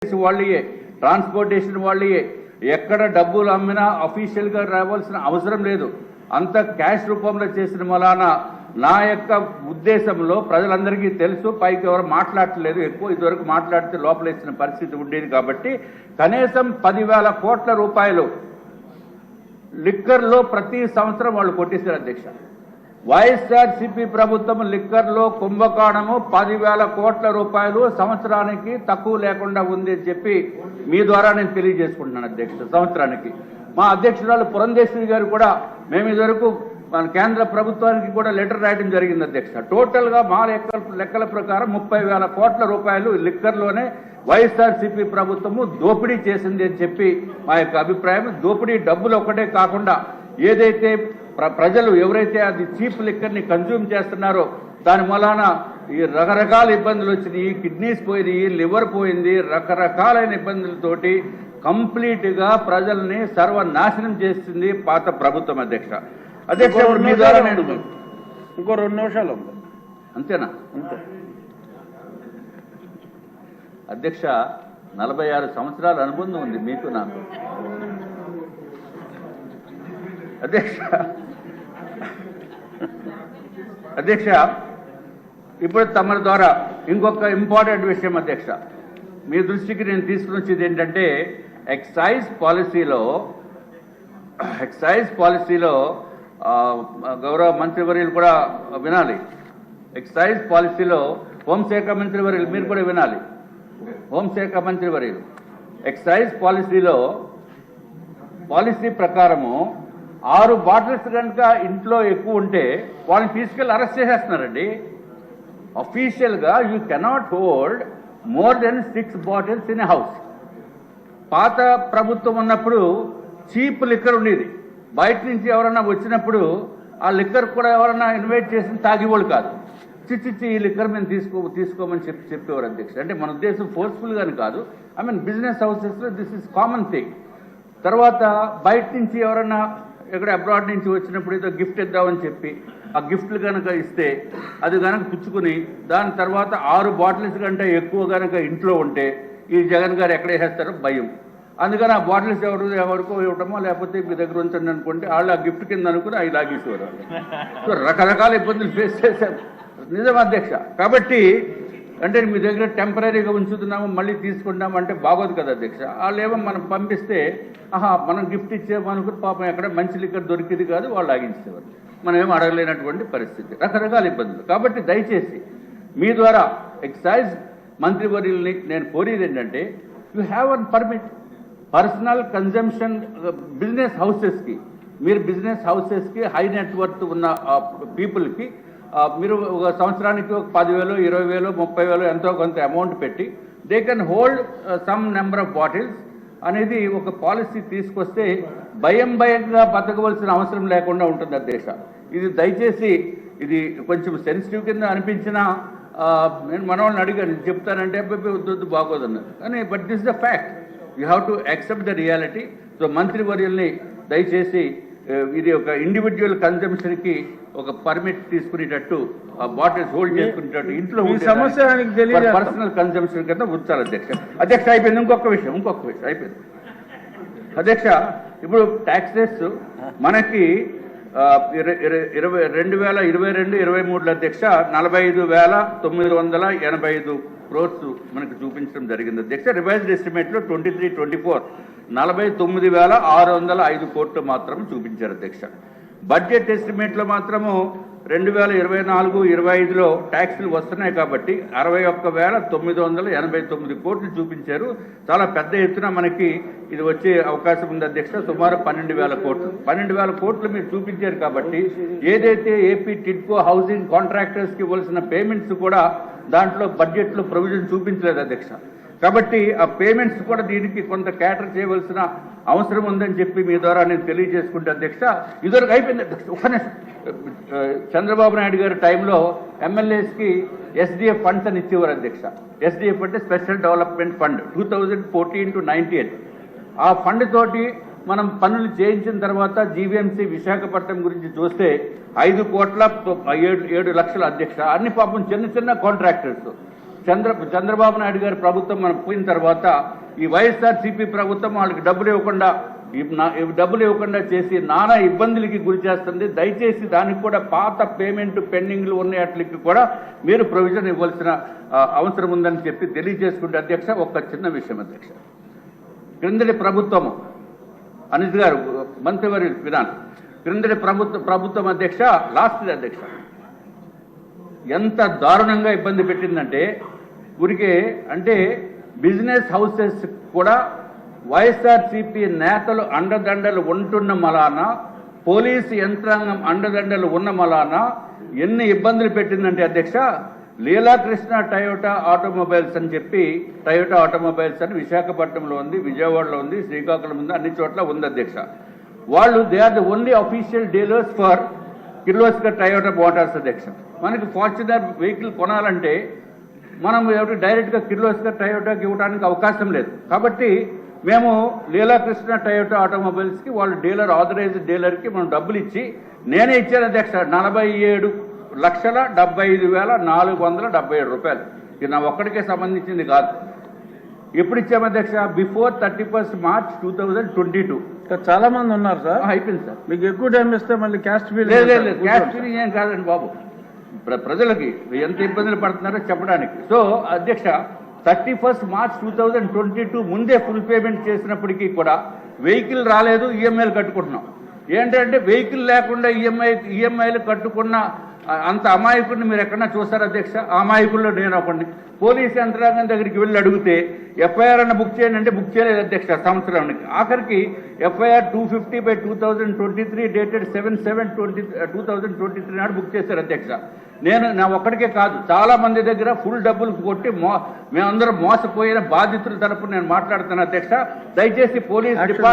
వాళ్ళయే, transportation వాళ్ళయే, ఎక్కడ డబ్బులు అమ్మినా అఫీషియల్గా రావాల్సిన అవసరం లేదు. అంత క్యాష్ రూపంలో చేసిన వలన నా యొక్క ఉద్దేశంలో ప్రజలందరికీ తెలుసు. పైకి ఎవరు మాట్లాడలేదు, ఎక్కువ ఇదివరకు మాట్లాడితే లోపలేసిన పరిస్థితి ఉండేది. కాబట్టి కనీసం 10,000 కోట్ల రూపాయలు లిక్కర్లో ప్రతి సంవత్సరం వాళ్ళు కొట్టేశారు అధ్యక్ష. వైఎస్ఆర్సీపీ ప్రభుత్వం లిక్కర్లో కుంభకోణము 10,000 కోట్ల రూపాయలు సంవత్సరానికి తక్కువ లేకుండా ఉంది అని చెప్పి మీ ద్వారా నేను తెలియజేసుకుంటున్నాను అధ్యక్ష. సంవత్సరానికి మా అధ్యక్షురాలు పురంధేశ్వరి గారు కూడా మేము ఇదివరకు మన కేంద్ర ప్రభుత్వానికి కూడా లెటర్ రాయడం జరిగింది అధ్యక్ష. టోటల్గా మా లెక్కల ప్రకారం 30,000 కోట్ల రూపాయలు లిక్కర్లోనే వైఎస్ఆర్సీపీ ప్రభుత్వము దోపిడీ చేసింది అని చెప్పి మా యొక్క అభిప్రాయం. దోపిడీ డబ్బులు ఒకటే కాకుండా ఏదైతే ప్రజలు ఎవరైతే అది చీప్ లిక్కర్ని కన్జ్యూమ్ చేస్తున్నారో దాని మూలాన ఈ రకరకాల ఇబ్బందులు వచ్చినాయి. ఈ కిడ్నీస్ పోయినాయి, లివర్ పోయింది, రకరకాలైన ఇబ్బందులతోటి కంప్లీట్గా ప్రజల్ని సర్వనాశనం చేస్తుంది పాత ప్రభుత్వం అధ్యక్ష. అధ్యక్ష మీ ద్వారా నేను ఇంకో 2 నిమిషాలు ఉంది, అంతేనా? అంతే అధ్యక్ష. 46 సంవత్సరాల అనుబంధం ఉంది మీకు నాకు అధ్యక్ష. ఇప్పుడు తమ ద్వారా ఇంకొక ఇంపార్టెంట్ విషయం అధ్యక్ష మీ దృష్టికి నేను తీసుకుని వచ్చేది ఏంటంటే ఎక్సైజ్ పాలసీలో గౌరవ మంత్రివర్యులు కూడా వినాలి. ఎక్సైజ్ పాలసీలో హోంశాఖ మంత్రివర్యులు మీరు కూడా వినాలి. హోంశాఖ మంత్రివర్యులు ఎక్సైజ్ పాలసీ ప్రకారము 6 బాటిల్స్ కనుక ఇంట్లో ఎక్కువ ఉంటే వాళ్ళని తీసుకెళ్ళి అరెస్ట్ చేసేస్తున్నారండి. అఫీషియల్గా you cannot hold more than 6 bottles in a house. పాత ప్రభుత్వం ఉన్నప్పుడు చీప్ లిక్కర్ ఉండేది. బయట నుంచి ఎవరన్నా వచ్చినప్పుడు ఆ లిక్కర్ కూడా ఎవరన్నా ఇన్వైట్ చేసి తాగేవాళ్ళు కాదు. చిచ్చి ఈ లిక్కర్ మేము తీసుకోమని చెప్పేవారు అధ్యక్ష. అంటే మన ఉద్దేశం ఫోర్స్ఫుల్గాని కాదు. ఐ మీన్ బిజినెస్ హౌసెస్లో దిస్ ఇస్ కామన్ థింగ్. తర్వాత బయట నుంచి ఎవరన్నా ఎక్కడ అబ్రాడ్ నుంచి వచ్చినప్పుడు ఏదో గిఫ్ట్ ఇద్దామని చెప్పి ఆ గిఫ్ట్లు కనుక ఇస్తే అది కనుక పుచ్చుకుని దాని తర్వాత 6 బాటిల్స్ కంటే ఎక్కువ కనుక ఇంట్లో ఉంటే ఈ జగన్ గారు ఎక్కడ వేసేస్తారో భయం. అందుకని ఆ బాటిల్స్ ఎవరికో ఇవ్వటమో లేకపోతే మీ దగ్గర ఉంచండి అనుకుంటే వాళ్ళు ఆ గిఫ్ట్ కింద అనుకుని అవి లాగేసేవారు. సో రకరకాల ఇబ్బందులు ఫేస్ చేశారు నిజం అధ్యక్ష. కాబట్టి అంటే మీ దగ్గర టెంపరీగా ఉంచుతున్నాము మళ్ళీ తీసుకుంటాము అంటే బాగోదు కదా అధ్యక్ష. వాళ్ళు ఏమో మనం పంపిస్తే మనం గిఫ్ట్ ఇచ్చేమనుకుని పాపం ఎక్కడ మంచి లిక్కర్ దొరికింది కాదు వాళ్ళు ఆగించేవారు. మనం ఏం అడగలేనటువంటి పరిస్థితి, రకరకాల ఇబ్బందులు. కాబట్టి దయచేసి మీ ద్వారా ఎక్సైజ్ మంత్రివర్యుల్ని నేను కోరేది ఏంటంటే you have one permit personal consumption business హౌసెస్కి. మీరు బిజినెస్ హౌసెస్కి హై నెట్వర్త్ ఉన్న పీపుల్కి మీరు ఒక సంవత్సరానికి ఒక 10,000, 20,000, 30,000 ఎంతో కొంత అమౌంట్ పెట్టి they can hold some number of bottles అనేది ఒక పాలసీ తీసుకొస్తే భయంగా బతకవలసిన అవసరం లేకుండా ఉంటుంది అధ్యక్ష. ఇది దయచేసి ఇది కొంచెం సెన్సిటివ్ కింద అనిపించినా నేను మన వాళ్ళని అడిగాను చెప్తానంటే వద్దు బాగోదన్నారు. కానీ but this the fact, you have to accept the reality. So మంత్రివర్యుల్ని దయచేసి ఇది ఒక ఇండివిజువల్ కన్జంప్షన్కి ఒక పర్మిట్ తీసుకునేటట్టు బాటిల్స్ హోల్డ్ చేసుకునేటట్టు ఇంట్లో పర్సనల్ కన్జంప్షన్ కింద ఉంచాలి అధ్యక్ష. అయిపోయింది. ఇంకొక విషయం అయిపోయింది అధ్యక్ష. ఇప్పుడు ట్యాక్సెస్ మనకి 2022-23 అధ్యక్ష 45,985 crores మనకు చూపించడం జరిగింది అధ్యక్ష. రివైజ్డ్ ఎస్టిమేట్లో 23-24 49,605 కోట్లు మాత్రం చూపించారు అధ్యక్ష. బడ్జెట్ ఎస్టిమేట్లో మాత్రము 2024-25లో ట్యాక్సులు వస్తున్నాయి కాబట్టి 61,989 కోట్లు చూపించారు. చాలా పెద్ద ఎత్తున మనకి ఇది వచ్చే అవకాశం ఉంది అధ్యక్ష. సుమారు 12,000 కోట్లు 12,000 కోట్లు మీరు చూపించారు కాబట్టి ఏదైతే ఏపీ టిడ్కో హౌసింగ్ కాంట్రాక్టర్స్కి ఇవ్వాల్సిన పేమెంట్స్ కూడా దాంట్లో బడ్జెట్లో ప్రొవిజన్ చూపించలేదు అధ్యక్ష. కాబట్టి ఆ పేమెంట్స్ కూడా దీనికి కొంత క్యాటర్ చేయవలసిన అవసరం ఉందని చెప్పి మీ ద్వారా నేను తెలియజేసుకుంటే అధ్యక్ష. ఇదివరకు అయిపోయింది అధ్యక్ష. చంద్రబాబు నాయుడు గారి టైంలో ఎమ్మెల్యేస్కి ఎస్డిఎఫ్ ఫండ్స్ అని ఇచ్చేవారు అధ్యక్ష. ఎస్డిఎఫ్ అంటే స్పెషల్ డెవలప్మెంట్ ఫండ్ 2014-19. ఆ ఫండ్ తోటి మనం పనులు చేయించిన తర్వాత జీవీఎంసీ విశాఖపట్నం గురించి చూస్తే 5,7 లక్షల అధ్యక్ష. అన్ని పాపం చిన్న కాంట్రాక్టర్స్ చంద్రబాబు నాయుడు గారి ప్రభుత్వం మనం పోయిన తర్వాత ఈ వైఎస్ఆర్సీపీ ప్రభుత్వం వాళ్ళకి డబ్బులు ఇవ్వకుండా చేసి నానా ఇబ్బందులకి గురి చేస్తుంది. దయచేసి దానికి కూడా పాత పేమెంట్ పెండింగ్లు ఉన్న వాటికి కూడా మీరు ప్రొవిజన్ ఇవ్వాల్సిన అవసరం ఉందని చెప్పి తెలియజేసుకుంటే అధ్యక్ష, ఒక చిన్న విషయం అధ్యక్ష. క్రిందటి ప్రభుత్వము అనిల్ గారు మంత్రివర్యులు విధానం క్రిందటి ప్రభుత్వం అధ్యక్ష లాస్ట్ అధ్యక్ష ఎంత దారుణంగా ఇబ్బంది పెట్టిందంటే ఊరికే అంటే బిజినెస్ హౌసెస్ కూడా వైఎస్ఆర్సీపీ నేతలు అండదండలు ఉంటున్న మలాన పోలీసు యంత్రాంగం అండదండలు ఉన్న మలాన ఎన్ని ఇబ్బందులు పెట్టిందంటే అధ్యక్ష, లీలాకృష్ణ టయోటా ఆటోమొబైల్స్ అని చెప్పి టయోటా ఆటోమొబైల్స్ అని విశాఖపట్నంలో ఉంది, విజయవాడలో ఉంది, శ్రీకాకుళం ఉంది, అన్ని చోట్ల ఉంది అధ్యక్ష. వాళ్ళు they are the only official dealers for Kirloskar Toyota Motors అధ్యక్ష. మనకి ఫార్చునర్ వెహికల్ కొనాలంటే మనం డైరెక్ట్గా కిర్లోస్కర్ టయోటాకి ఇవ్వడానికి అవకాశం లేదు. కాబట్టి మేము లీలాకృష్ణ టయోటా ఆటోమొబైల్స్కి వాళ్ళు డీలర్ ఆథరైజ్డ్ డీలర్కి మనం డబ్బులు ఇచ్చి నేనే ఇచ్చాను అధ్యక్ష 47,75,477 రూపాయలు. ఇది నా ఒక్కడికే సంబంధించింది కాదు. ఎప్పుడు ఇచ్చాము అధ్యక్ష? Before 31 March 2022. చాలా మంది ఉన్నారు సార్. అయిపోయింది సార్. మీకు ఎక్కువ టైం ఇస్తే మళ్ళీ క్యాస్ట్ ఫీల్ లేదు క్యాస్ట్ ఫీలింగ్ ఏం కాదండి బాబు, ప్రజలకి ఎంత ఇబ్బందులు పడుతున్నారో చెప్పడానికి. సో అధ్యక్ష 31 మార్చ్ 2022 ముందే ఫుల్ పేమెంట్ చేసినప్పటికీ కూడా వెహికల్ రాలేదు, ఈఎంఐలు కట్టుకుంటున్నాం. ఏంటంటే వెహికల్ లేకుండా ఈఎంఐలు కట్టుకున్న అంత అమాయకుడిని మీరు ఎక్కడన్నా చూస్తారా అధ్యక్ష? ఆ అమాయకుల్లో నేను ఒకడిని. పోలీస్ యంత్రాంగం దగ్గరికి వెళ్ళి అడిగితే ఎఫ్ఐఆర్ అన్న బుక్ చేయండి అంటే బుక్ చేయలేదు అధ్యక్ష సంవత్సరానికి. ఆఖరికి ఎఫ్ఐఆర్ 250/2023 డేటెడ్ 7/7/2023 నాడు బుక్ చేశారు అధ్యక్ష. నేను నా ఒక్కడికే కాదు, చాలా మంది దగ్గర ఫుల్ డబ్బులు కొట్టి మేమందరం మోసపోయిన బాధితుల తరపున నేను మాట్లాడుతున్నా అధ్యక్ష. దయచేసి పోలీస్ డిపార్ట్మెంట్